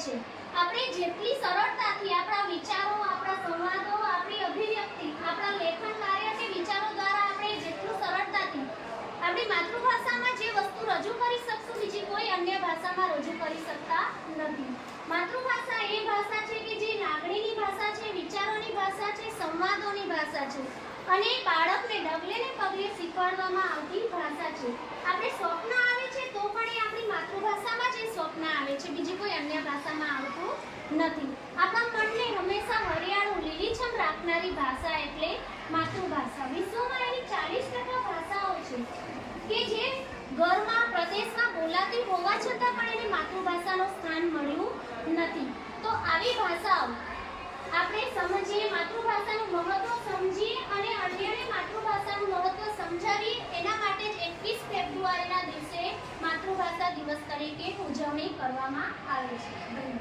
છે। આપણે જેટલી સરળતાથી આપણા વિચારો, આપણા સંવાદો, આપણી અભિવ્યક્તિ, આપણા લેખન કાર્ય કે વિચારો દ્વારા આપણે જેટલું સરળતાથી આપણી માતૃભાષામાં જે વસ્તુ રજૂ કરી શકશું, બીજી કોઈ અન્ય ભાષામાં રજૂ કરી શકતા નથી। માતૃભાષા એ ભાષા છે કે જે લાગણીની ભાષા છે, વિચારોની ભાષા છે, સંવાદોની ભાષા છે અને બાળકને ડગલે ને પગલે શીખવાડવામાં આવતી ભાષા છે। આપણે સ્વપ્ન આવે છે તો પણ એ આપણી માતૃભાષામાં જ સ્વપ્ન આવે છે, બીજી કોઈ અન્ય ભાષામાં આવતું નથી। આપણા મનને હંમેશા હરિયાળું લીલીછમ રાખનારી ભાષા એટલે માતૃભાષા। વિશ્વમાં એવી 40% ભાષાઓ છે કે જે ઘરમાં, પ્રદેશમાં બોલાતી હોવા છતાં પણ એને માતૃભાષાનું સ્થાન મળ્યું નથી। તો આવી ભાષાઓ આપણે સમજીએ, માતૃભાષાનું મહત્વ સમજીએ અને અન્યને માતૃભાષાનું મહત્વ સમજાવીએ, એના માટે જ 21 ફેબ્રુઆરીના દિવસે માતૃભાષા દિવસ તરીકે ઉજવણી કરવામાં આવે છે।